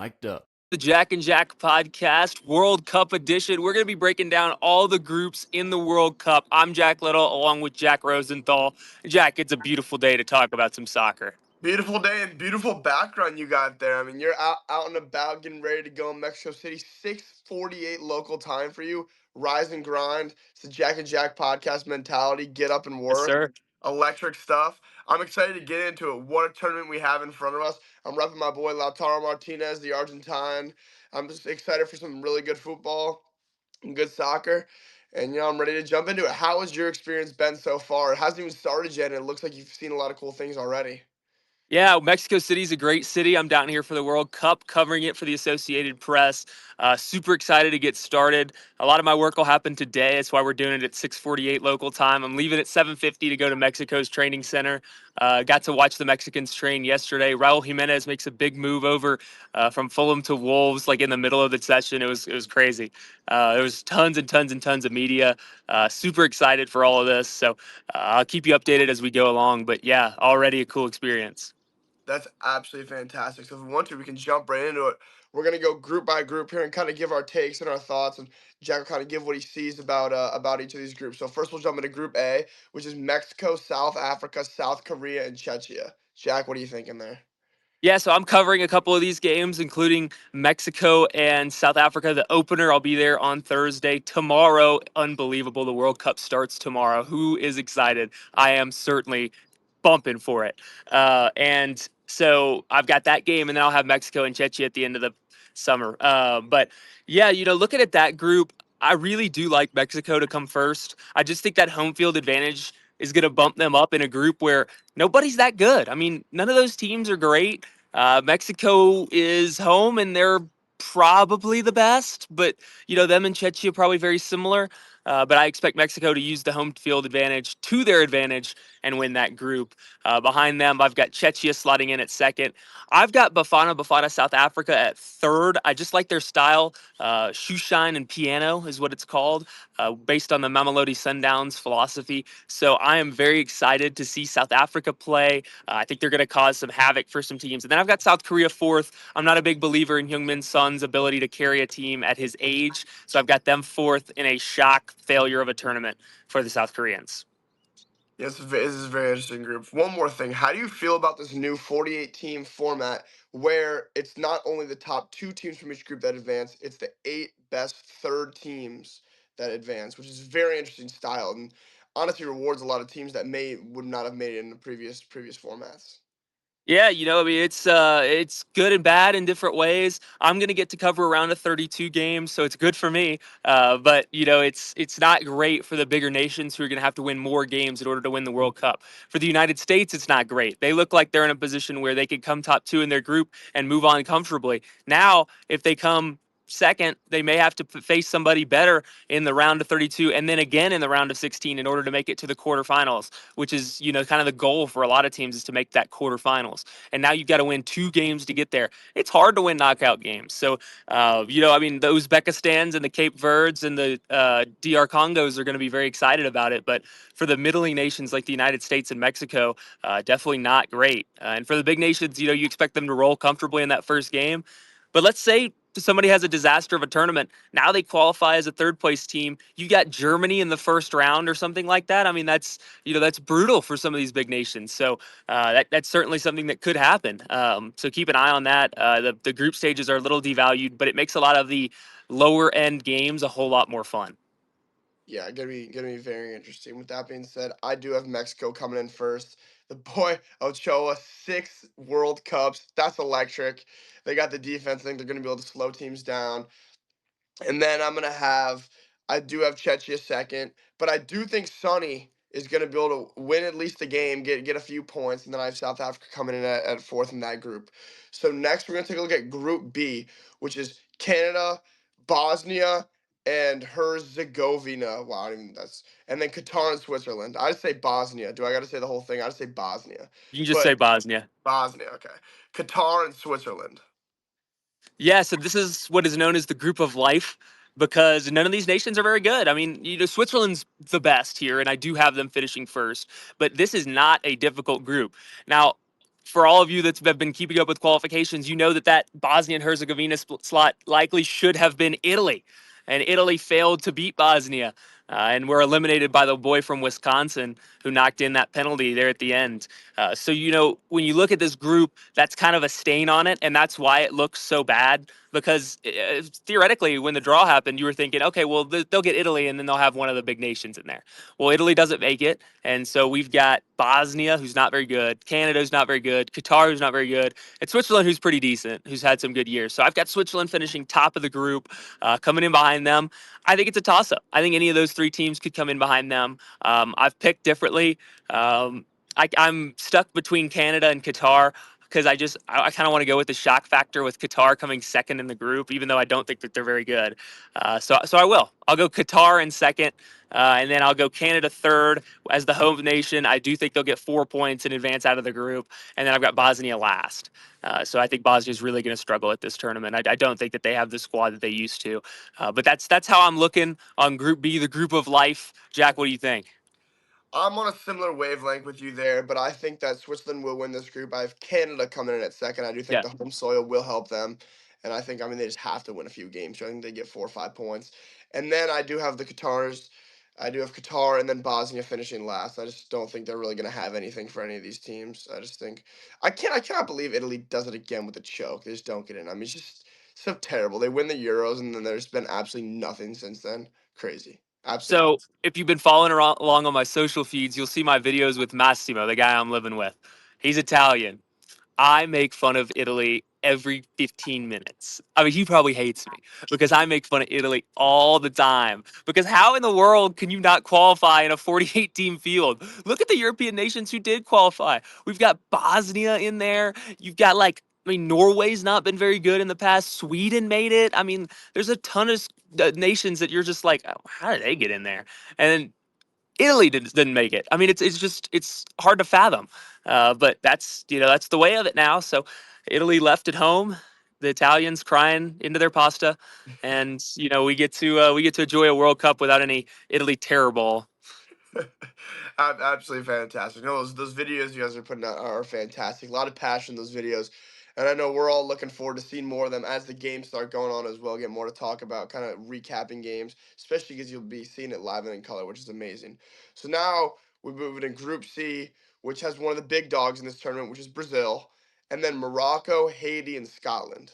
Mic'd up. The Jack and Jack podcast, World Cup edition. We're going to be breaking down all the groups in the World Cup. I'm Jack Little along with Jack Rosenthal. Jack, it's a beautiful day to talk about some soccer. Beautiful day and beautiful background you got there. I mean, you're out and about getting ready to go in Mexico City. 6:48 local time for you. Rise and grind. It's the Jack and Jack podcast mentality. Get up and Yes, work. sir. Electric stuff. I'm excited to get into it. What a tournament we have in front of us. I'm repping my boy Lautaro Martinez, the Argentine. I'm just excited for some really good football and good soccer. And, I'm ready to jump into it. How has your experience been so far? It hasn't even started yet, and it looks like you've seen a lot of cool things already. Yeah, Mexico City is a great city. I'm down here for the World Cup, covering it for the Associated Press. Super excited to get started. A lot of my work will happen today. That's why we're doing it at 6:48 local time. I'm leaving at 7:50 to go to Mexico's training center. Got to watch the Mexicans train yesterday. Raul Jimenez makes a big move over from Fulham to Wolves, like in the middle of the session. It was crazy. There was tons and tons and tons of media. Super excited for all of this. So I'll keep you updated as we go along. But yeah, already a cool experience. That's absolutely fantastic. So if we want to, we can jump right into it. We're gonna go group by group here and kind of give our takes and our thoughts, and Jack will kind of give what he sees about each of these groups. So first, we'll jump into Group A, which is Mexico, South Africa, South Korea, and Czechia. Jack, what are you thinking there? Yeah, so I'm covering a couple of these games, including Mexico and South Africa. The opener, I'll be there on Thursday. Tomorrow, unbelievable. The World Cup starts tomorrow. Who is excited? I am certainly bumping for it. And so I've got that game, and then I'll have Mexico and Czechia at the end of the summer. But yeah, looking at that group, I really do like Mexico to come first. I just think that home field advantage is going to bump them up in a group where nobody's that good. I mean, none of those teams are great. Mexico is home and they're probably the best, but them and Czechia probably very similar. But I expect Mexico to use the home field advantage to their advantage and win that group. Behind them, I've got Czechia slotting in at second. I've got Bafana South Africa at third. I just like their style. Shoe shine and piano is what it's called, based on the Mamelodi Sundowns philosophy. So I am very excited to see South Africa play. I think they're going to cause some havoc for some teams. And then I've got South Korea fourth. I'm not a big believer in Heung-min Son's ability to carry a team at his age. So I've got them fourth in a shock failure of a tournament for the South Koreans. Yes, this is a very interesting group. One more thing. How do you feel about this new 48 team format where it's not only the top two teams from each group that advance, it's the 8 best third teams that advance, which is very interesting style and honestly rewards a lot of teams that would not have made it in the previous formats. Yeah, I mean it's good and bad in different ways. I'm gonna get to cover around a 32 games, so it's good for me. But it's not great for the bigger nations who are gonna have to win more games in order to win the World Cup. For the United States, it's not great. They look like they're in a position where they could come top two in their group and move on comfortably. Now, if they come second, they may have to face somebody better in the round of 32 and then again in the round of 16 in order to make it to the quarterfinals, which is, kind of the goal for a lot of teams is to make that quarterfinals. And now you've got to win 2 games to get there. It's hard to win knockout games. So, I mean, the Uzbekistans and the Cape Verdes and the DR Congos are going to be very excited about it. But for the middling nations like the United States and Mexico, definitely not great. And for the big nations, you expect them to roll comfortably in that first game. But let's say somebody has a disaster of a tournament. Now they qualify as a third place team. You got Germany in the first round or something like that. I mean, that's brutal for some of these big nations. So that's certainly something that could happen. So keep an eye on that. The group stages are a little devalued, but it makes a lot of the lower end games a whole lot more fun. Yeah, gonna be very interesting. With that being said, I do have Mexico coming in first. The boy Ochoa, 6 World Cups. That's electric. They got the defense. I think they're gonna be able to slow teams down. And then I do have Czechia second, but I do think Sonny is gonna be able to win at least a game, get a few points, and then I have South Africa coming in at fourth in that group. So next we're gonna take a look at Group B, which is Canada, Bosnia, and Herzegovina. Wow, and then Qatar and Switzerland. I say Bosnia. Do I got to say the whole thing? I just say Bosnia. You can just But say Bosnia. Bosnia, okay. Qatar and Switzerland. Yeah, so this is what is known as the group of life because none of these nations are very good. I mean, Switzerland's the best here, and I do have them finishing first, but this is not a difficult group. Now, for all of you that's been keeping up with qualifications, you know that that Bosnia and Herzegovina slot likely should have been Italy, and Italy failed to beat Bosnia, and were eliminated by the boy from Wisconsin who knocked in that penalty there at the end. So when you look at this group, that's kind of a stain on it, and that's why it looks so bad. Because theoretically, when the draw happened, you were thinking, okay, well they'll get Italy, and then they'll have one of the big nations in there. Well, Italy doesn't make it, and so we've got Bosnia, who's not very good, Canada, who's not very good, Qatar, who's not very good, and Switzerland, who's pretty decent, who's had some good years. So I've got Switzerland finishing top of the group, coming in behind them. I think it's a toss-up. I think any of those three teams could come in behind them. I've picked differently. I'm stuck between Canada and Qatar because I kind of want to go with the shock factor with Qatar coming second in the group, even though I don't think that they're very good. So I will. I'll go Qatar in second, and then I'll go Canada third as the home nation. I do think they'll get 4 points in advance out of the group, and then I've got Bosnia last. So I think Bosnia is really going to struggle at this tournament. I don't think that they have the squad that they used to. But that's how I'm looking on Group B, the group of life. Jack, what do you think? I'm on a similar wavelength with you there, but I think that Switzerland will win this group. I have Canada coming in at second. I do think Yeah. the home soil will help them. And I mean, they just have to win a few games. So I think they get 4 or 5 points. And then I do have the Qatars. I do have Qatar and then Bosnia finishing last. I just don't think they're really going to have anything for any of these teams. I just think I cannot believe Italy does it again with a choke. They just don't get in. I mean, it's just so terrible. They win the Euros and then there's been absolutely nothing since then. Crazy. Absolutely. So if you've been following along on my social feeds, you'll see my videos with Massimo, the guy I'm living with. He's Italian. I make fun of Italy every 15 minutes. I mean, he probably hates me because I make fun of Italy all the time. Because how in the world can you not qualify in a 48 team field? Look at the European nations who did qualify. We've got Bosnia in there. You've got Norway's not been very good in the past. Sweden made it. I mean, there's a ton of nations that you're just like, "Oh, how did they get in there?" And Italy didn't make it. I mean, it's hard to fathom, but that's the way of it now. So Italy left at home, the Italians crying into their pasta, and we get to enjoy a World Cup without any Italy terror ball. Absolutely fantastic. No, those videos you guys are putting out are fantastic. A lot of passion in those videos. And I know we're all looking forward to seeing more of them as the games start going on as well. Get more to talk about, kind of recapping games, especially because you'll be seeing it live and in color, which is amazing. So now we move it in Group C, which has one of the big dogs in this tournament, which is Brazil, and then Morocco, Haiti, and Scotland.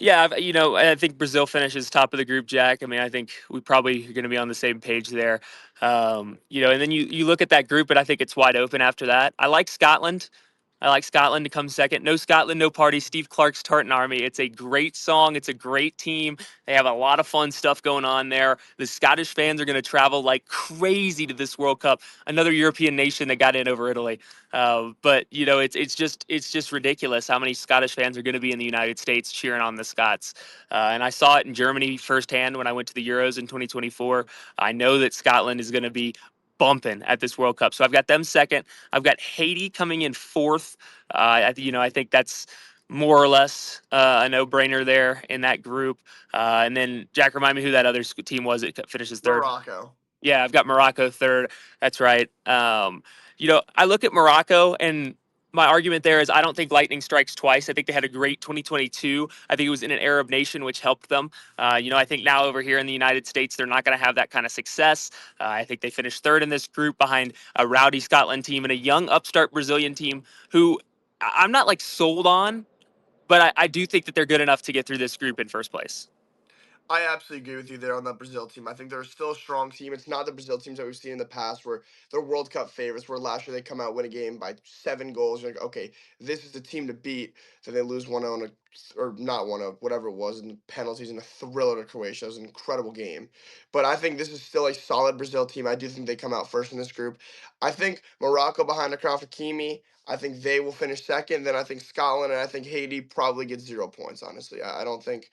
Yeah, I think Brazil finishes top of the group, Jack. I mean, I think we probably are going to be on the same page there. And then you look at that group, and I think it's wide open after that. I like Scotland. I like Scotland to come second. No Scotland, no party. Steve Clark's Tartan Army. It's a great song. It's a great team. They have a lot of fun stuff going on there. The Scottish fans are going to travel like crazy to this World Cup. Another European nation that got in over Italy. But it's just ridiculous how many Scottish fans are going to be in the United States cheering on the Scots. And I saw it in Germany firsthand when I went to the Euros in 2024. I know that Scotland is going to be bumping at this World Cup. So I've got them second. I've got Haiti coming in fourth. I think that's more or less a no-brainer there in that group. And then Jack, remind me who that other team was that finishes third. Morocco. Yeah, I've got Morocco third. That's right. I look at Morocco, and my argument there is I don't think lightning strikes twice. I think they had a great 2022. I think it was in an Arab nation, which helped them. I think now over here in the United States, they're not going to have that kind of success. I think they finished third in this group behind a rowdy Scotland team and a young upstart Brazilian team who I'm not sold on, but I do think that they're good enough to get through this group in first place. I absolutely agree with you there on that Brazil team. I think they're still a strong team. It's not the Brazil teams that we've seen in the past where they're World Cup favorites, where last year they come out, win a game by 7 goals. You're like, okay, this is the team to beat. Then they lose 1 on or not 1-0, whatever it was, in the penalties in a thriller to Croatia. It was an incredible game. But I think this is still a solid Brazil team. I do think they come out first in this group. I think Morocco behind Akraf Hakimi, I think they will finish second. Then I think Scotland and I think Haiti probably get 0 points, honestly. I don't think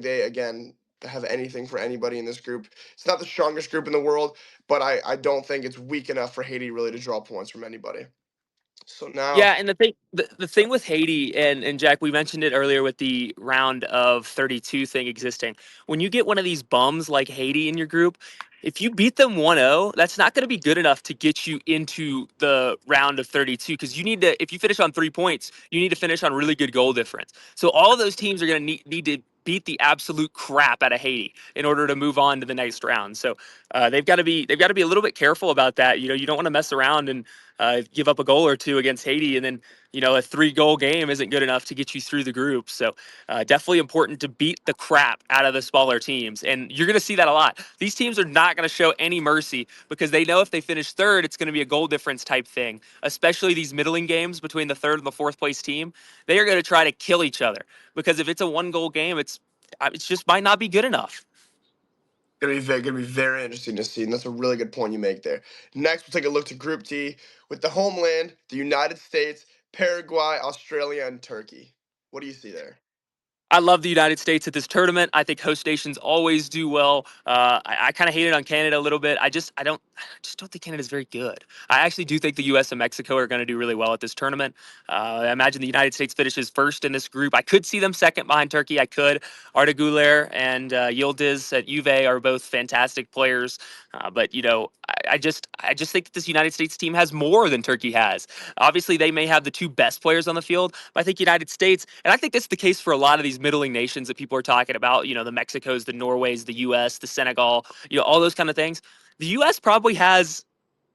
they again have anything for anybody in this group. It's not the strongest group in the world, but I don't think it's weak enough for Haiti really to draw points from anybody. So now, Yeah, and the thing with Haiti and Jack, we mentioned it earlier with the round of 32 thing existing. When you get one of these bums like Haiti in your group, if you beat them 1-0, that's not going to be good enough to get you into the round of 32 because you need to if you finish on 3 points, you need to finish on really good goal difference. So all of those teams are going to need to beat the absolute crap out of Haiti in order to move on to the next round. So they've got to be a little bit careful about that. You know, you don't want to mess around and give up a goal or two against Haiti, and then a 3 goal game isn't good enough to get you through the group. So definitely important to beat the crap out of the smaller teams, and you're going to see that a lot. These teams are not going to show any mercy because they know if they finish third, it's going to be a goal difference type thing. Especially these middling games between the third and the fourth place team, they are going to try to kill each other because if it's a 1 goal game, it's just might not be good enough. gonna be very interesting to see, and that's a really good point you make there. Next, we'll take a look to Group D with the homeland, the United States, Paraguay, Australia, and Turkey. What do you see there? I love the United States at this tournament. I think host nations always do well. I kind of hate it on Canada a little bit. I just don't think Canada's very good. I actually do think the U.S. and Mexico are going to do really well at this tournament. I imagine the United States finishes first in this group. I could see them second behind Turkey. I could. Arda Güler and Yildiz at Juve are both fantastic players. But I just think that this United States team has more than Turkey has. Obviously, they may have the 2 best players on the field, but I think United States, and I think that's the case for a lot of these middling nations that people are talking about. The Mexicos, the Norways, the U.S., the Senegal, all those kind of things. The U.S. probably has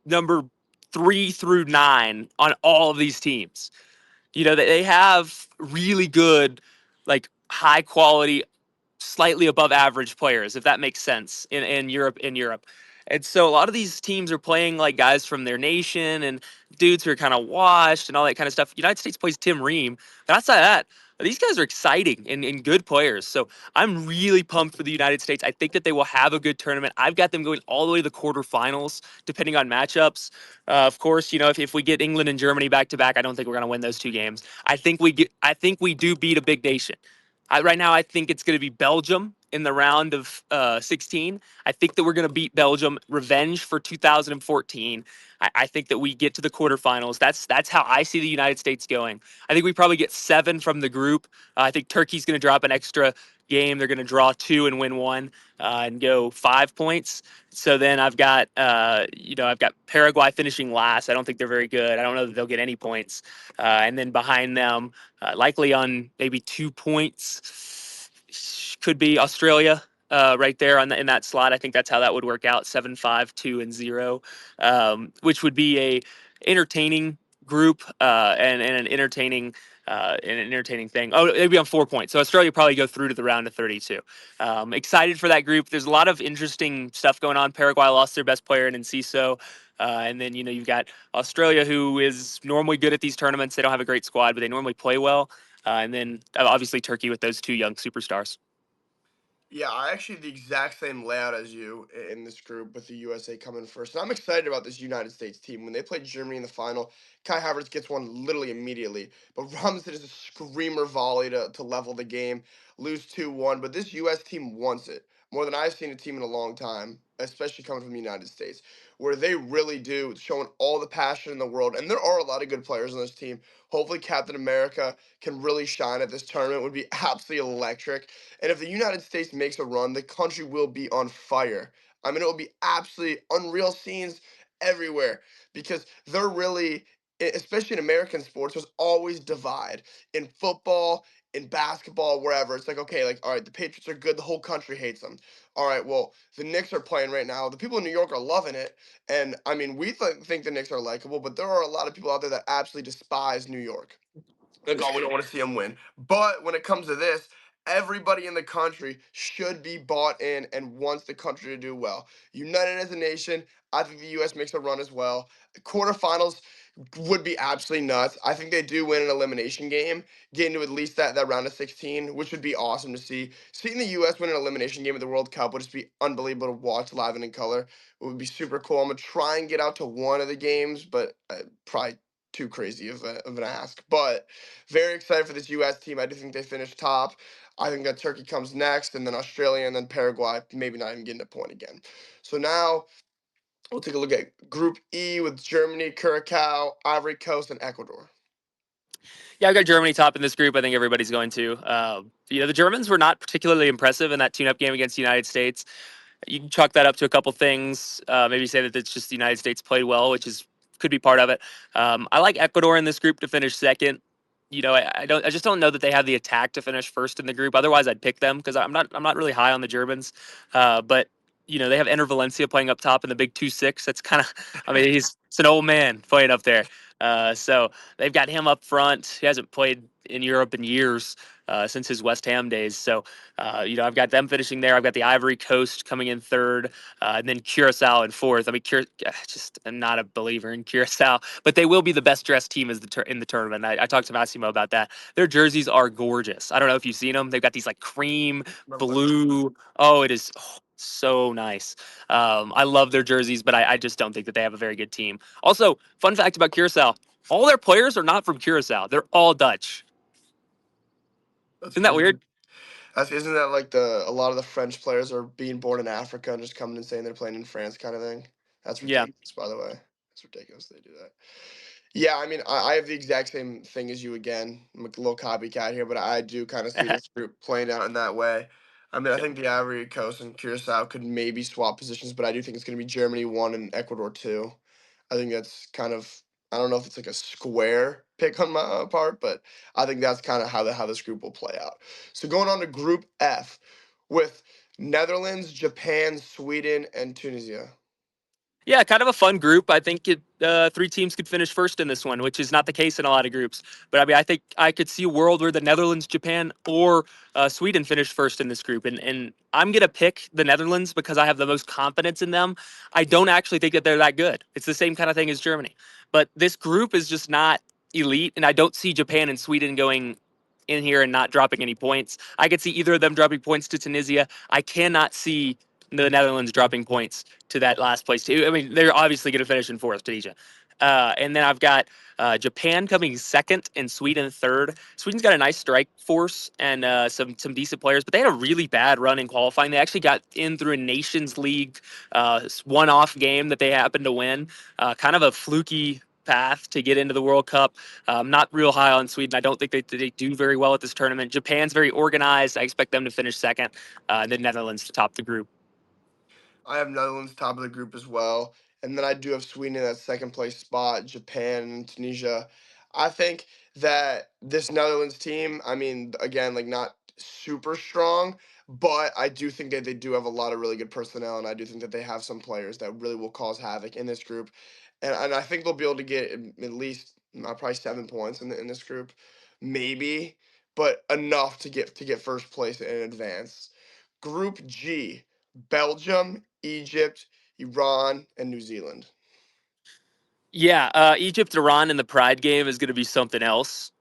number 3 through 9 on all of these teams. They have really good, like high quality slightly above average players, if that makes sense, in Europe. And so a lot of these teams are playing like guys from their nation and dudes who are kind of washed and all that kind of stuff. United States plays Tim Ream. But outside of that, these guys are exciting and good players. So I'm really pumped for the United States. I think that they will have a good tournament. I've got them going all the way to the quarterfinals, depending on matchups. Of course, if we get England and Germany back to back, I don't think we're going to win those 2 games. I think we do beat a big nation. Right now, I think it's going to be Belgium in the round of 16. I think that we're going to beat Belgium. Revenge for 2014. I think that we get to the quarterfinals. That's how I see the United States going. I think we probably get 7 from the group. I think Turkey's going to drop an extra game. They're going to draw 2 and win 1 and go 5 points. So then I've got Paraguay finishing last. I don't think they're very good. I don't know that they'll get any points. And then behind them, likely on maybe 2 points, could be Australia. Right there in that slot, I think that's how that would work out: 7-5, 2-0, which would be a entertaining group and an entertaining thing. Oh, it'd be on 4 points. So Australia probably go through to the round of 32. Excited for that group. There's a lot of interesting stuff going on. Paraguay lost their best player in Enciso. And then you've got Australia, who is normally good at these tournaments. They don't have a great squad, but they normally play well. And then obviously Turkey with those 2 young superstars. Yeah, I actually have the exact same layout as you in this group with the USA coming first. And I'm excited about this United States team. When they played Germany in the final, Kai Havertz gets one literally immediately. But Robinson is a screamer volley to level the game, lose 2-1. But this US team wants it more than I've seen a team in a long time, especially coming from the United States, where they really do, showing all the passion in the world. And there are a lot of good players on this team. Hopefully, Captain America can really shine at this tournament. It would be absolutely electric. And if the United States makes a run, the country will be on fire. I mean, it will be absolutely unreal scenes everywhere because they're really, especially in American sports, there's always divide in football, in basketball, wherever. It's like, okay, like, all right, the Patriots are good, the whole country hates them. All right, well, the Knicks are playing right now. The people in New York are loving it. And I mean, we think the Knicks are likable, but there are a lot of people out there that absolutely despise New York. Like, oh, we don't want to see him win. But when it comes to this, everybody in the country should be bought in and wants the country to do well. United as a nation, I think the U.S. makes a run as well. The quarterfinals would be absolutely nuts. I think they do win an elimination game, getting to at least that round of 16, which would be awesome to see. Seeing the U.S. win an elimination game at the World Cup would just be unbelievable to watch live and in color. It would be super cool. I'm going to try and get out to one of the games, but probably too crazy of an ask. But very excited for this U.S. team. I do think they finish top. I think that Turkey comes next, and then Australia, and then Paraguay, maybe not even getting a point again. So now We'll take a look at Group E with Germany, Curacao, Ivory Coast, and Ecuador. Yeah, I've got Germany top in this group. I think everybody's going to. The Germans were not particularly impressive in that tune-up game against the United States. You can chalk that up to a couple things. Maybe say that it's just the United States played well, which is could be part of it. I like Ecuador in this group to finish second. I just don't know that they have the attack to finish first in the group. Otherwise, I'd pick them because I'm not really high on the Germans. But they have Enter Valencia playing up top in the big 2-6. That's kind of, I mean, it's an old man playing up there. So they've got him up front. He hasn't played in Europe in years since his West Ham days. So I've got them finishing there. I've got the Ivory Coast coming in third, and then Curacao in fourth. I mean, just I'm not a believer in Curacao, but they will be the best dressed team in the tournament. I talked to Massimo about that. Their jerseys are gorgeous. I don't know if you've seen them. They've got these like cream, blue. Oh, it is so nice. I love their jerseys, but I just don't think that they have a very good team. Also, fun fact about Curacao: all their players are not from Curacao. They're all Dutch. That's Isn't that weird. weird? Isn't that like a lot of the French players are being born in Africa and just coming and saying they're playing in France kind of thing? That's Yeah. ridiculous, by the way. That's ridiculous they do that. Yeah, I mean, I have the exact same thing as you again. I'm a little copycat here, but I do kind of see this group playing out in that way. I mean, I think the Ivory Coast and Curacao could maybe swap positions, but I do think it's going to be Germany 1 and Ecuador 2. I think that's kind of, I don't know if it's like a square pick on my part, but I think that's kind of how this group will play out. So going on to Group F with Netherlands, Japan, Sweden, and Tunisia. Yeah, kind of a fun group. I think three teams could finish first in this one, which is not the case in a lot of groups. But I mean, I think I could see a world where the Netherlands, Japan, or Sweden finish first in this group. And I'm going to pick the Netherlands because I have the most confidence in them. I don't actually think that they're that good. It's the same kind of thing as Germany. But this group is just not elite. And I don't see Japan and Sweden going in here and not dropping any points. I could see either of them dropping points to Tunisia. I cannot see the Netherlands dropping points to that last place too. I mean, they're obviously going to finish in fourth, Tunisia. And then I've got Japan coming second and Sweden third. Sweden's got a nice strike force and some decent players, but they had a really bad run in qualifying. They actually got in through a Nations League one-off game that they happened to win. Kind of a fluky path to get into the World Cup. Not real high on Sweden. I don't think they do very well at this tournament. Japan's very organized. I expect them to finish second, and the Netherlands to top the group. I have Netherlands top of the group as well. And then I do have Sweden in that second place spot, Japan and Tunisia. I think that this Netherlands team, I mean, again, like not super strong, but I do think that they do have a lot of really good personnel. And I do think that they have some players that really will cause havoc in this group. And I think they'll be able to get at least probably 7 points in this group, maybe, but enough to get first place and advance. Group G. Belgium, Egypt, Iran, and New Zealand. Yeah, Egypt Iran in the Pride game is going to be something else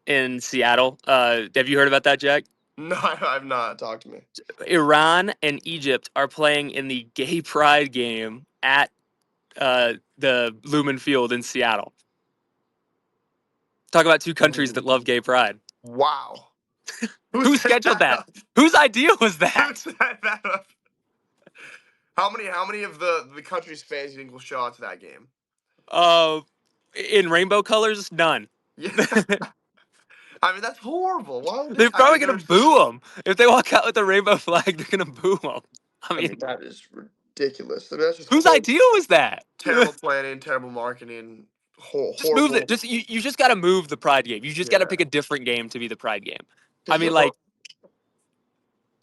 in Seattle. Have you heard about that, Jack? No, I've not. Talk to me. Iran and Egypt are playing in the Gay Pride game at the Lumen Field in Seattle. Talk about two countries that love gay pride. Wow. Who Set scheduled that that? up? Whose idea was Who that? set that up? How many of the country's fans you think will show out to that game? Uh, in rainbow colors, none. Yeah. I mean, that's horrible. Why would they? They're probably gonna boo them if they walk out with a rainbow flag. They're gonna boo them. I I mean, mean, that is ridiculous. I mean, that's just whose idea was that? terrible planning, terrible marketing, Just move it. horrible. You just got to move the Pride game. You just got to Yeah. pick a different game to be the Pride game. I Because mean, like,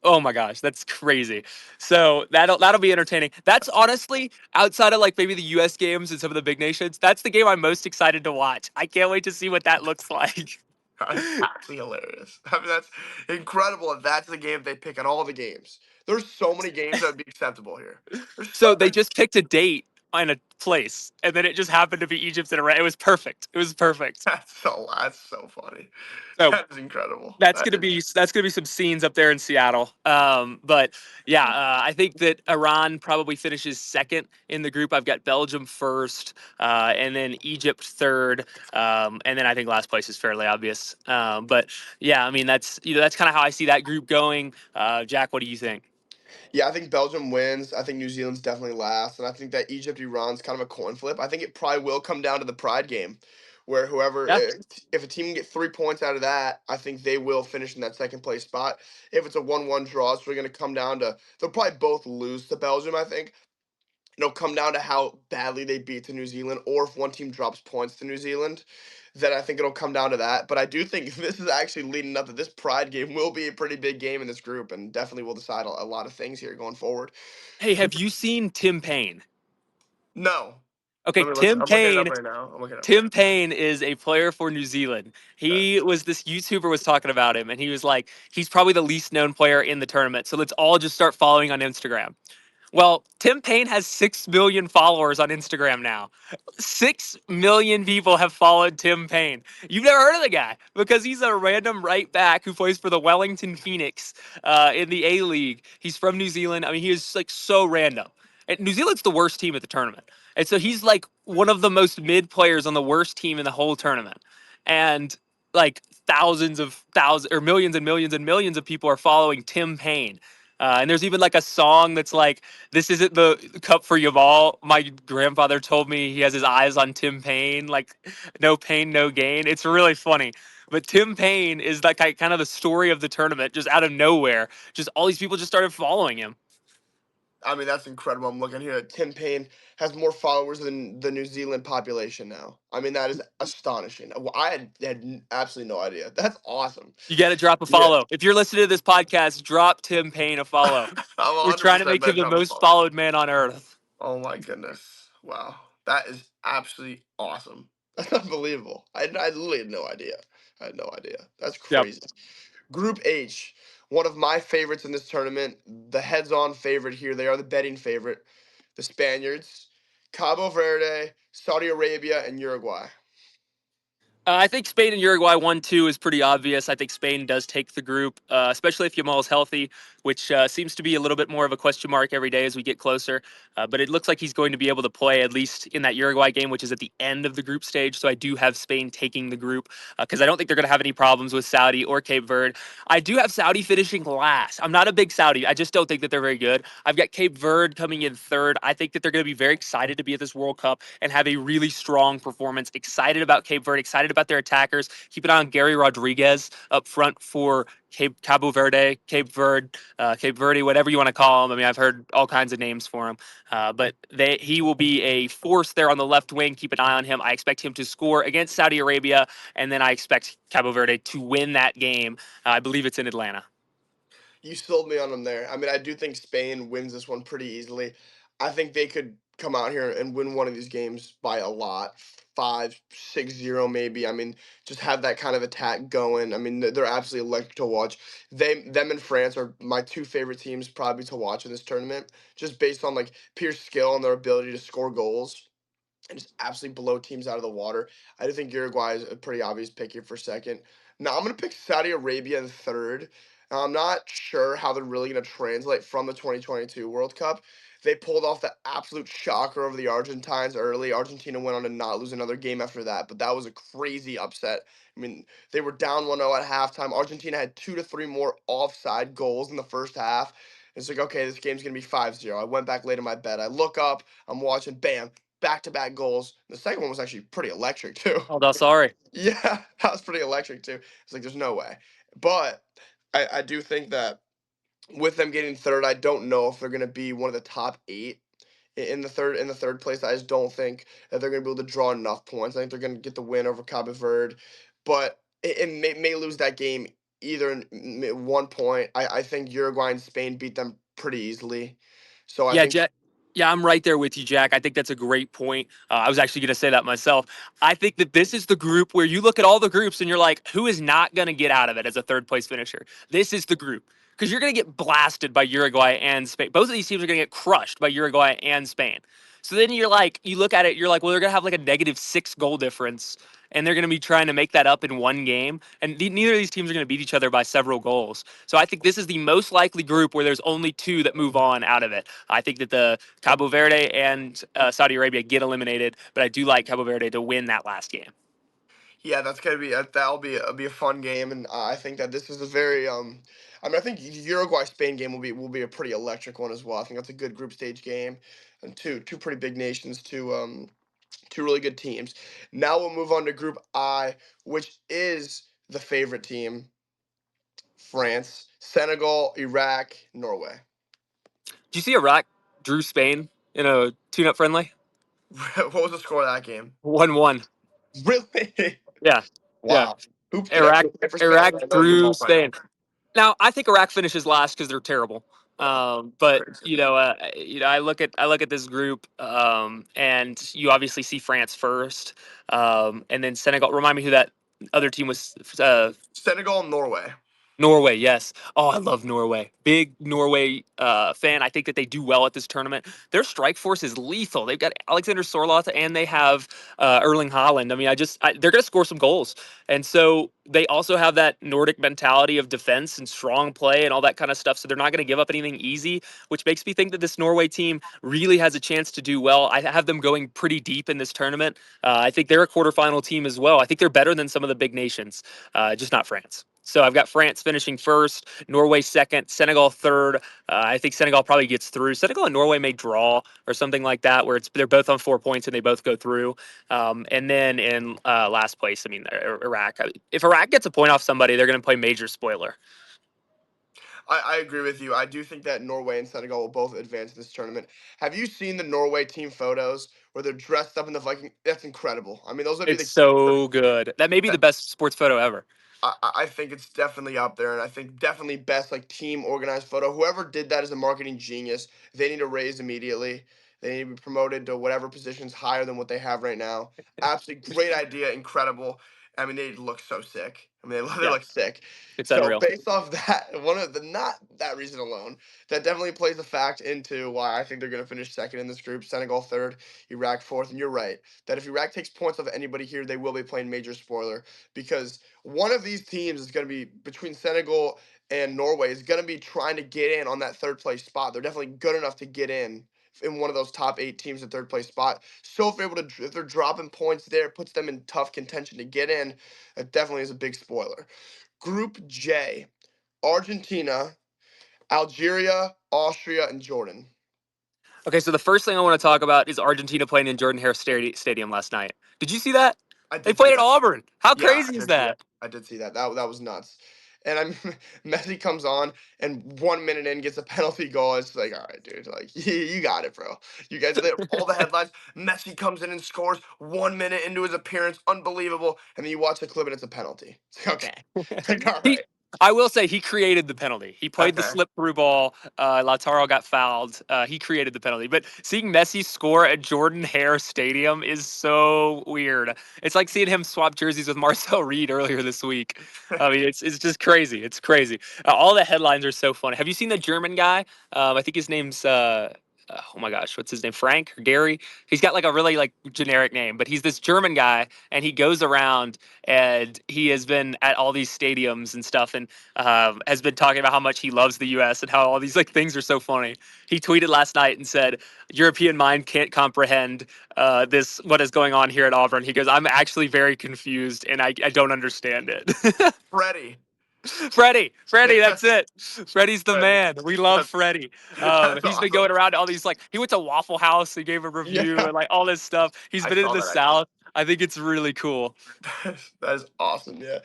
oh my gosh, that's crazy. So that'll be entertaining. That's honestly outside of like maybe the U.S. games and some of the big nations. That's the game I'm most excited to watch. I can't wait to see what that looks like. that's actually hilarious. I mean, that's incredible. If that's the game they pick at all the games, there's so many games that would be acceptable here. There's so So they many. just picked a date and a place, and then it just happened to be Egypt and Iran. It was perfect. It was perfect. That's so funny. So That is incredible. that's That gonna is be some scenes up there in Seattle. But yeah, I think that Iran probably finishes second in the group. I've got Belgium first, and then Egypt third, and then I think last place is fairly obvious. But yeah, I mean that's kind of how I see that group going. Jack, what do you think? Yeah, I think Belgium wins. I think New Zealand's definitely last, and I think that Egypt Iran's kind of a coin flip. I think it probably will come down to the pride game, where whoever Yeah. if a team can get 3 points out of that, I think they will finish in that second place spot. If it's a 1-1 draw, it's really going to come down to they'll probably both lose to Belgium. I think it'll come down to how badly they beat to New Zealand, or if one team drops points to New Zealand. Then I think it'll come down to that. But I do think this is actually leading up that this pride game will be a pretty big game in this group, and definitely will decide a lot of things here going forward. Hey, have you seen Tim Payne? No. Okay, Let me look. Tim I'm looking it up Payne. right now. I'm looking it up right Tim Payne is a player for New Zealand. now. Okay. He was this YouTuber was talking about him, and he was like, he's probably the least known player in the tournament. So let's all just start following on Instagram. Well, Tim Payne has 6 million followers on Instagram now. 6 million people have followed Tim Payne. You've never heard of the guy because he's a random right back who plays for the Wellington Phoenix in the A League. He's from New Zealand. I mean, he is like so random. And New Zealand's the worst team at the tournament. And so he's like one of the most mid players on the worst team in the whole tournament. And like thousands or millions and millions and millions of people are following Tim Payne. And there's even like a song that's like, "This isn't the cup for Yamal." My grandfather told me he has his eyes on Tim Payne, like no pain, no gain. It's really funny. But Tim Payne is like kind of the story of the tournament, just out of nowhere. Just all these people just started following him. I mean, that's incredible. I'm looking here at Tim Payne has more followers than the New Zealand population now. I mean, that is astonishing. I had absolutely no idea. That's awesome. You got to drop a Yeah. follow. If you're listening to this podcast, drop Tim Payne a follow. I'm We're trying to 100% make better him the drop a most follow. followed man on earth. Oh my goodness. Wow. That is absolutely awesome. That's unbelievable. I literally had no idea. I had no idea. That's Yep. crazy. Group H, one of my favorites in this tournament, the heads on favorite here. They are the betting favorite, the Spaniards, Cabo Verde, Saudi Arabia, and Uruguay. I think Spain and Uruguay 1-2 is pretty obvious. I think Spain does take the group, especially if Yamal is healthy, which seems to be a little bit more of a question mark every day as we get closer. But it looks like he's going to be able to play at least in that Uruguay game, which is at the end of the group stage. So I do have Spain taking the group because I don't think they're going to have any problems with Saudi or Cape Verde. I do have Saudi finishing last. I'm not a big Saudi. I just don't think that they're very good. I've got Cape Verde coming in third. I think that they're going to be very excited to be at this World Cup and have a really strong performance. Excited about Cape Verde, excited about their attackers. Keep an eye on Gary Rodriguez up front for Cabo Verde, Cape Verde, whatever you want to call him. I mean, I've heard all kinds of names for him, but he will be a force there on the left wing. Keep an eye on him. I expect him to score against Saudi Arabia, and then I expect Cabo Verde to win that game. I believe it's in Atlanta. You sold me on them there. I mean, I do think Spain wins this one pretty easily. I think they could come out here and win one of these games by a lot, 5-6-0 maybe. I mean, just have that kind of attack going. I mean, they're absolutely electric to watch. Them and France are my two favorite teams probably to watch in this tournament, just based on like pure skill and their ability to score goals and just absolutely blow teams out of the water. I do think Uruguay is a pretty obvious pick here for second. Now I'm gonna pick Saudi Arabia in third. I'm not sure how they're really gonna translate from the 2022 World Cup. They pulled off the absolute shocker over the Argentines early. Argentina went on to not lose another game after that, but that was a crazy upset. I mean, they were down 1-0 at halftime. Argentina had 2 to 3 more offside goals in the first half. It's like, okay, this game's going to be 5-0. I went back late in my bed. I look up, I'm watching, bam, back-to-back goals. The second one was actually pretty electric too. Oh, no, sorry. Yeah, that was pretty electric too. It's like there's no way. But I do think that with them getting third, I don't know if they're gonna be one of the top eight in the third place. I just don't think that they're gonna be able to draw enough points. I think they're gonna get the win over Cabo Verde, but it may lose that game either in 1 point. I think Uruguay and Spain beat them pretty easily. So I Yeah, think Jack. Yeah, I'm right there with you, Jack. I think that's a great point. I was actually going to say that myself. I think that this is the group where you look at all the groups and you're like, who is not going to get out of it as a third place finisher? This is the group because you're going to get blasted by Uruguay and Spain. Both of these teams are going to get crushed by Uruguay and Spain. So then you're like, you look at it, you're like, well, they're going to have like a -6 goal difference and they're going to be trying to make that up in one game. And neither of these teams are going to beat each other by several goals. So I think this is the most likely group where there's only two that move on out of it. I think that the Cabo Verde and Saudi Arabia get eliminated, but I do like Cabo Verde to win that last game. Yeah, that's gonna be that'll be a fun game, and I think that this is a very I mean, I think Uruguay Spain game will be a pretty electric one as well. I think that's a good group stage game, and two pretty big nations, two really good teams. Now we'll move on to Group I, which is the favorite team, France, Senegal, Iraq, Norway. Do you see Iraq drew Spain in a tune-up friendly? What was the score of that game? 1-1. Really? Yeah, yeah. Wow. Who did Iraq everyone play for Spain? Iraq I know your drew ball right now. Spain. Now, I think Iraq finishes last because they're terrible. Yeah. But Crazy. I look at this group, and you obviously see France first, and then Senegal. Remind me who that other team was. Senegal, Norway. Norway, yes. Oh, I love Norway. Big Norway fan. I think that they do well at this tournament. Their strike force is lethal. They've got Alexander Sorloth and they have Erling Haaland. I mean, they're going to score some goals. And so they also have that Nordic mentality of defense and strong play and all that kind of stuff. So they're not going to give up anything easy, which makes me think that this Norway team really has a chance to do well. I have them going pretty deep in this tournament. I think they're a quarterfinal team as well. I think they're better than some of the big nations, just not France. So I've got France finishing first, Norway second, Senegal third. I think Senegal probably gets through. Senegal and Norway may draw or something like that, where they're both on 4 points and they both go through. And then in last place, I mean Iraq. If Iraq gets a point off somebody, they're going to play major spoiler. I agree with you. I do think that Norway and Senegal will both advance in this tournament. Have you seen the Norway team photos where they're dressed up in the Viking? That's incredible. I mean, those would be It's the so good. That may be the best sports photo ever. I think it's definitely up there, and I think definitely best like team organized photo. Whoever did that is a marketing genius. They need to raise immediately. They need to be promoted to whatever positions higher than what they have right now. Absolutely great idea, incredible. I mean, they look so sick. I mean, they Yeah, look sick. it's So unreal. based off that, one of the not that reason alone, that definitely plays a fact into why I think they're going to finish second in this group. Senegal third, Iraq fourth, and you're right that if Iraq takes points off anybody here, they will be playing major spoiler because one of these teams is going to be between Senegal and Norway is going to be trying to get in on that third place spot. They're definitely good enough to get in one of those top 8 teams at third place spot. So if they're able to, if they're dropping points there, it puts them in tough contention to get in. That definitely is a big spoiler. Group J: Argentina, Algeria, Austria, and Jordan. Okay, so the first thing I want to talk about is Argentina playing in Jordan Hare Stadium last night. Did you see that? I They did see played at that. Auburn. How Yeah, I crazy is did see that. that? I did see that. That was nuts. And I'm Messi comes on and 1 minute in gets a penalty goal. It's like, all right, dude, like you got it, bro. You guys, all the headlines. Messi comes in and scores 1 minute into his appearance, unbelievable. And then you watch the clip and it's a penalty. It's like, okay, it's like all He, right, I will say he created the penalty. He played the okay. slip through ball. Lautaro got fouled. He created the penalty. But seeing Messi score at Jordan Hare Stadium is so weird. It's like seeing him swap jerseys with Marcel Reed earlier this week. I mean, it's just crazy. It's crazy. All the headlines are so funny. Have you seen the German guy? I think his name's oh my gosh, what's his name? Frank or Gary? He's got like a really like generic name, but he's this German guy, and he goes around and he has been at all these stadiums and stuff, and has been talking about how much he loves the U.S. and how all these like things are so funny. He tweeted last night and said, "European mind can't comprehend this what is going on here at Auburn." He goes, "I'm actually very confused and I don't understand it." Freddie. Freddie, that's it. Freddie's the Freddie. man. We love That's, Freddie. that's He's been awesome. going around to all these like he went to Waffle House. He gave a review Yeah, and like all this stuff. He's I been in saw the that actually. South. I think it's really cool. That is awesome. Yeah.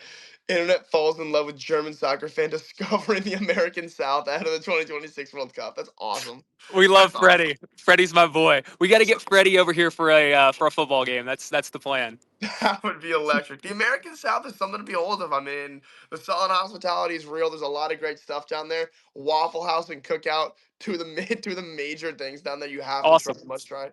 Internet falls in love with German soccer fan discovering the American South ahead of the 2026 World Cup. That's awesome. We love That's awesome. Freddie. Freddie's my boy. We got to get Freddie over here for a football game. That's the plan. That would be electric. The American South is something to behold of. I mean, the Southern hospitality is real. There's a lot of great stuff down there. Waffle House and Cookout, two of the major things down there you have to try, Awesome. must try.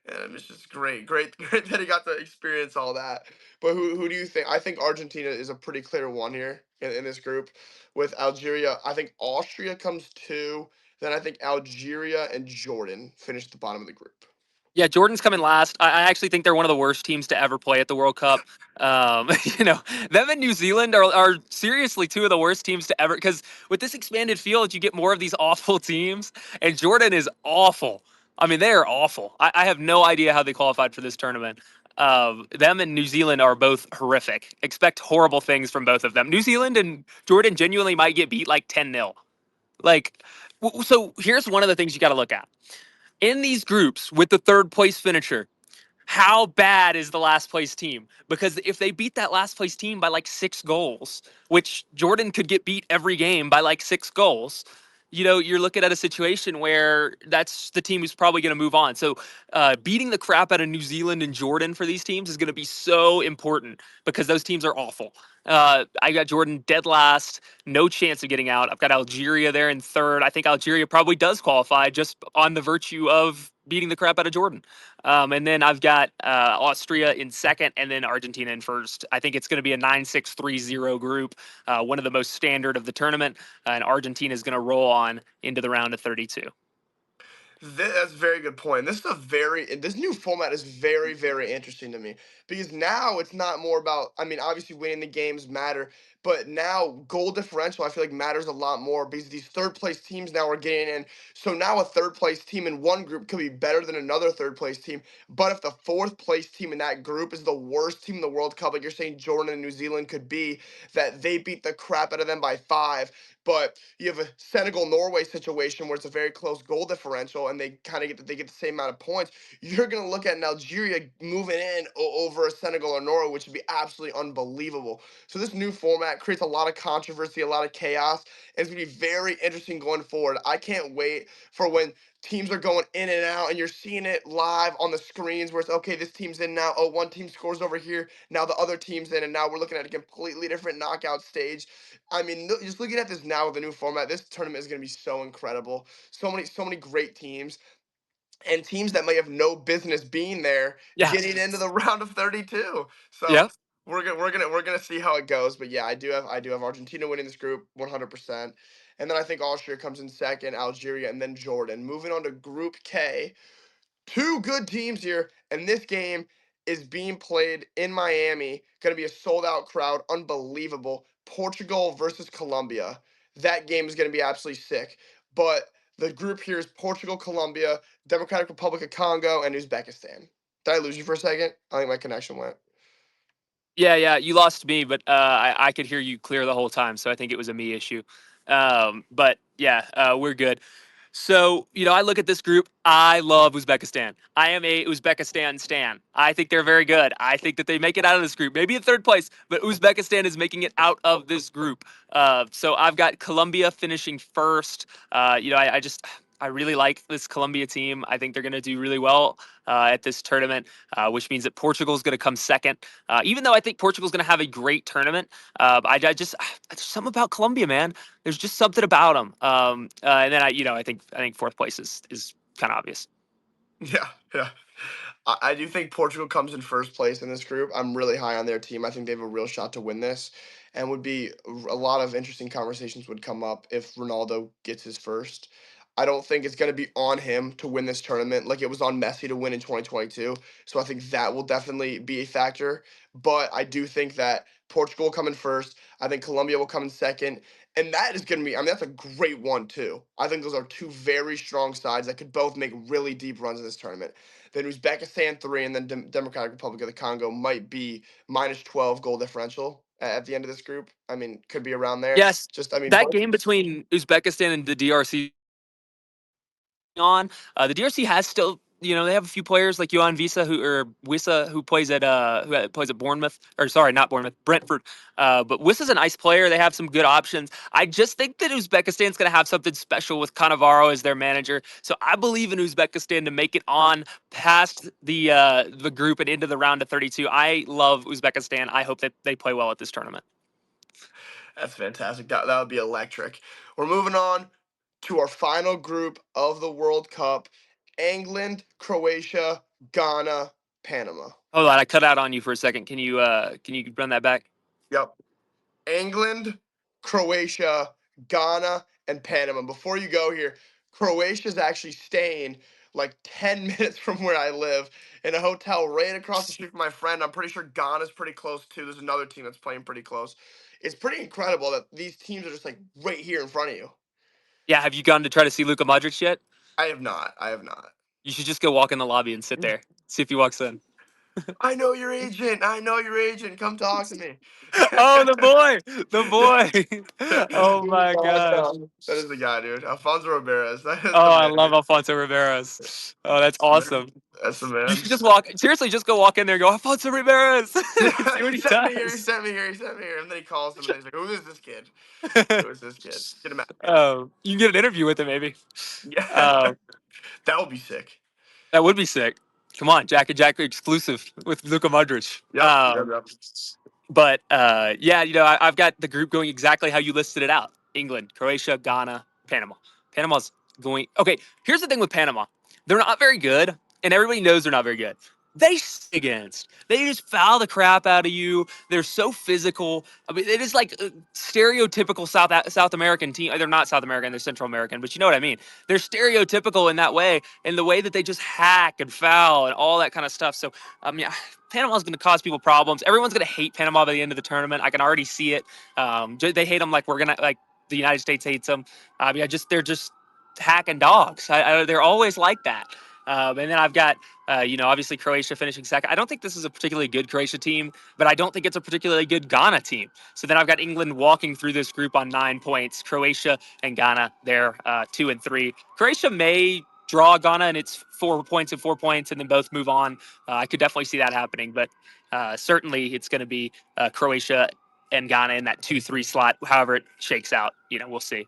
And it's just great, great that he got to experience all that. But who do you think? I think Argentina is a pretty clear one here in this group. With Algeria, I think Austria comes two. Then I think Algeria and Jordan finish at the bottom of the group. Yeah, Jordan's coming last. I actually think they're one of the worst teams to ever play at the World Cup. You know, them and New Zealand are seriously two of the worst teams to ever. Because with this expanded field, you get more of these awful teams, and Jordan is awful. I mean, they are awful. I have no idea how they qualified for this tournament. Them and New Zealand are both horrific. Expect horrible things from both of them. New Zealand and Jordan genuinely might get beat like 10-0. Like, so here's one of the things you got to look at. In these groups with the third place finisher, how bad is the last place team? Because if they beat that last place team by like 6 goals, which Jordan could get beat every game by like 6 goals, you're looking at a situation where that's the team who's probably going to move on. So beating the crap out of New Zealand and Jordan for these teams is going to be so important because those teams are awful. I got Jordan dead last, no chance of getting out. I've got Algeria there in third. I think Algeria probably does qualify just on the virtue of beating the crap out of Jordan. And then I've got Austria in second and then Argentina in first. I think it's going to be a 9-6-3-0 group, one of the most standard of the tournament. And Argentina is going to roll on into the round of 32. That's a very good point. This new format is very, very interesting to me because now it's not more about, I mean, obviously winning the games matter, but now goal differential I feel like matters a lot more because these third place teams now are getting in. So now a third place team in one group could be better than another third place team. But if the fourth place team in that group is the worst team in the World Cup, like you're saying Jordan and New Zealand could be, that they beat the crap out of them by 5, but you have a Senegal Norway situation where it's a very close goal differential and they get the same amount of points. You're going to look at an Algeria moving in over a Senegal or Norway, which would be absolutely unbelievable. So this new format creates a lot of controversy, a lot of chaos, and it's going to be very interesting going forward. I can't wait for when teams are going in and out and you're seeing it live on the screens where it's okay, this team's in now, oh, one team scores over here, now the other team's in, and now we're looking at a completely different knockout stage. I mean, just looking at this now with the new format, this tournament is going to be so incredible. So many great teams and teams that may have no business being there Yeah. getting into the round of 32. So Yeah. we're gonna see how it goes. But yeah, I do have Argentina winning this group 100%. And then I think Austria comes in second, Algeria, and then Jordan. Moving on to Group K, two good teams here, and this game is being played in Miami. Going to be a sold out crowd, unbelievable. Portugal versus Colombia. That game is going to be absolutely sick. But the group here is Portugal, Colombia, Democratic Republic of Congo, and Uzbekistan. Did I lose you for a second? I think my connection went. Yeah. You lost me, but I could hear you clear the whole time. So I think it was a me issue. But yeah, we're good. So, I look at this group. I love Uzbekistan. I am a Uzbekistan stan. I think they're very good. I think that they make it out of this group, maybe in third place, but Uzbekistan is making it out of this group. So I've got Colombia finishing first. I really like this Colombia team. I think they're going to do really well at this tournament, which means that Portugal is going to come second. Even though I think Portugal is going to have a great tournament, there's something about Colombia, man. There's just something about them. And then I think fourth place is kind of obvious. Yeah, yeah. I do think Portugal comes in first place in this group. I'm really high on their team. I think they have a real shot to win this, and would be a lot of interesting conversations would come up if Ronaldo gets his first. I don't think it's going to be on him to win this tournament like it was on Messi to win in 2022. So I think that will definitely be a factor. But I do think that Portugal will come in first. I think Colombia will come in second. And that is going to be, I mean, that's a great one, too. I think those are two very strong sides that could both make really deep runs in this tournament. Then Uzbekistan 3, and then Democratic Republic of the Congo might be minus 12 goal differential at the end of this group. I mean, could be around there. Yes, Just, I mean, that both. game between Uzbekistan and the DRC on. The DRC has still, they have a few players like Johan Wissa who plays at Bournemouth, or sorry, not Bournemouth, Brentford. But Wissa's a nice player. They have some good options. I just think that Uzbekistan's going to have something special with Cannavaro as their manager. So I believe in Uzbekistan to make it on past the group and into the round of 32. I love Uzbekistan. I hope that they play well at this tournament. That's fantastic. That would be electric. We're moving on to our final group of the World Cup: England, Croatia, Ghana, Panama. Hold on, I cut out on you for a second. Can you run that back? Yep. England, Croatia, Ghana, and Panama. Before you go here, Croatia's actually staying like 10 minutes from where I live in a hotel right across the street from my friend. I'm pretty sure Ghana's pretty close too. There's another team that's playing pretty close. It's pretty incredible that these teams are just like right here in front of you. Yeah, have you gone to try to see Luka Modric yet? I have not. I have not. You should just go walk in the lobby and sit there. See if he walks in. I know your agent. I know your agent. Come talk to me. Oh, the boy. Oh my gosh. That is the guy, dude. Alfonso Riberas. That is Oh, the I man, love dude. Alfonso Riberas. Oh, that's That's the man. awesome. That's the You man. should just walk. Seriously, just go walk in there and go, Alfonso Riberas. See what He he sent me here. He does. sent me here. He sent me here. And then he calls him and he's like, "Who is this kid? Who is this kid? Get him out of here." You can get an interview with him, maybe. Yeah, Uh, that would be sick. that would be sick. Come on, Jack and Jack exclusive with Luka Modric. Yep. Yep. Yep. But yeah, I've got the group going exactly how you listed it out: England, Croatia, Ghana, Panama. Panama's going. Okay, here's the thing with Panama: they're not very good, and everybody knows they're not very good. They against. They just foul the crap out of you. They're so physical. I mean, it is like a stereotypical South American team. They're not South American; they're Central American. But you know what I mean. They're stereotypical in that way, in the way that they just hack and foul and all that kind of stuff. So, I mean, Panama's going to cause people problems. Everyone's going to hate Panama by the end of the tournament. I can already see it. They hate them like the United States hates them. I mean, they're just hacking dogs. They're always like that. And then I've got, obviously Croatia finishing second. I don't think this is a particularly good Croatia team, but I don't think it's a particularly good Ghana team. So then I've got England walking through this group on 9 points. Croatia and Ghana, they're 2 and 3. Croatia may draw Ghana and it's 4 points and 4 points, and then both move on. I could definitely see that happening, but certainly it's going to be Croatia and Ghana in that 2-3 slot. However it shakes out, we'll see.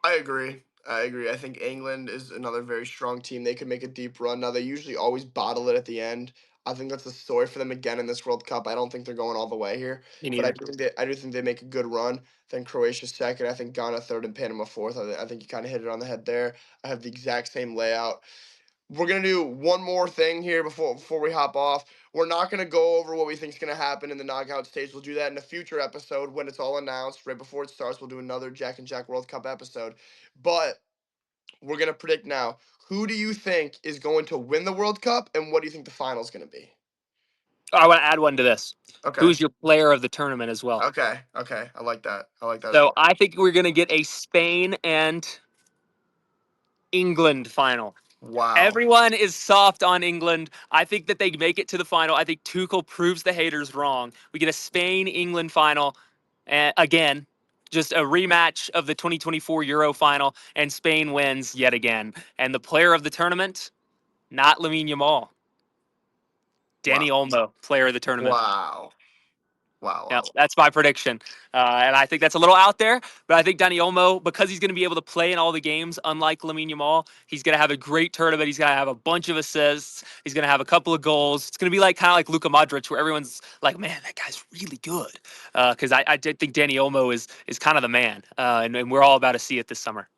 I agree. I agree. I think England is another very strong team. They could make a deep run. Now they usually always bottle it at the end. I think that's the story for them again in this World Cup. I don't think they're going all the way here, Me but neither. I do think they make a good run. Then Croatia second. I think Ghana third and Panama fourth. I think you kind of hit it on the head there. I have the exact same layout. We're gonna do one more thing here before we hop off. We're not gonna go over what we think is gonna happen in the knockout stage. We'll do that in a future episode when it's all announced. Right before it starts, we'll do another Jack and Jack World Cup episode. But we're gonna predict now. Who do you think is going to win the World Cup, and what do you think the final is gonna be? I want to add one to this. Okay. Who's your player of the tournament as well? Okay. Okay. I like that. I like that as So well. I think we're going to get a Spain and England final. Wow. Everyone is soft on England. I think that they make it to the final. I think Tuchel proves the haters wrong. We get a Spain-England final again, just a rematch of the 2024 Euro final, and Spain wins yet again. And the player of the tournament, not Lamine Yamal, Wow. Danny Olmo, player of the tournament. Wow. Wow. Yeah, Wow. that's my prediction. And I think that's a little out there, but I think Dani Olmo, because he's going to be able to play in all the games, unlike Lamine Yamal, he's going to have a great tournament. He's going to have a bunch of assists. He's going to have a couple of goals. It's going to be like kind of like Luka Modric, where everyone's like, man, that guy's really good. Because I did think Dani Olmo is kind of the man. And we're all about to see it this summer.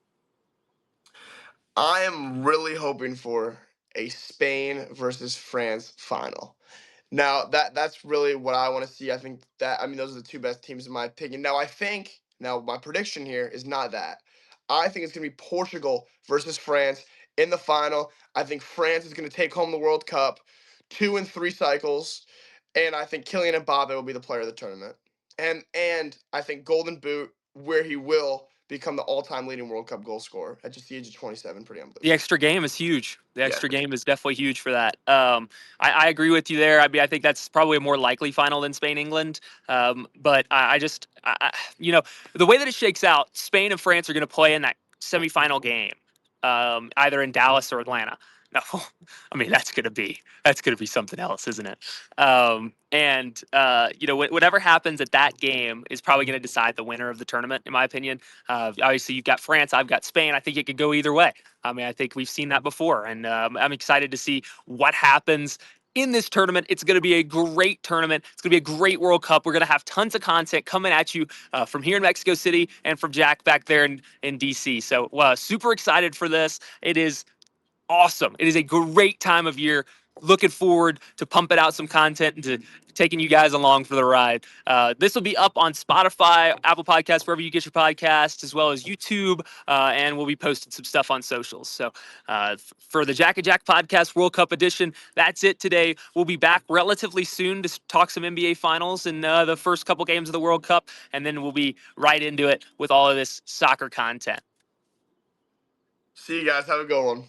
I am really hoping for a Spain versus France final. Now that's really what I want to see. I mean those are the two best teams in my opinion. Now my prediction here is not that. I think it's gonna be Portugal versus France in the final. I think France is gonna take home the World Cup, 2 and 3 cycles, and I think Kylian Mbappe will be the player of the tournament. And I think Golden Boot, where he will become the all-time leading World Cup goal scorer at just the age of 27. Pretty The unbelievable. extra game is huge. The Yeah. extra game is definitely huge for that. I agree with you there. I mean, I think that's probably a more likely final than Spain England. But the way that it shakes out, Spain and France are going to play in that semifinal game, either in Dallas or Atlanta. No, I mean that's gonna be something else, isn't it? Whatever happens at that game is probably going to decide the winner of the tournament, in my opinion. Obviously, you've got France, I've got Spain. I think it could go either way. I mean, I think we've seen that before, and I'm excited to see what happens in this tournament. It's going to be a great tournament. It's going to be a great World Cup. We're going to have tons of content coming at you from here in Mexico City and from Jack back there in DC. So super excited for this. It is awesome. It is a great time of year. Looking forward to pumping out some content and to taking you guys along for the ride. This will be up on Spotify, Apple Podcasts, wherever you get your podcasts, as well as YouTube, and we'll be posting some stuff on socials. So for the Jack and Jack Podcast World Cup edition, that's it today. We'll be back relatively soon to talk some NBA Finals and the first couple games of the World Cup, and then we'll be right into it with all of this soccer content. See you guys. Have a good one.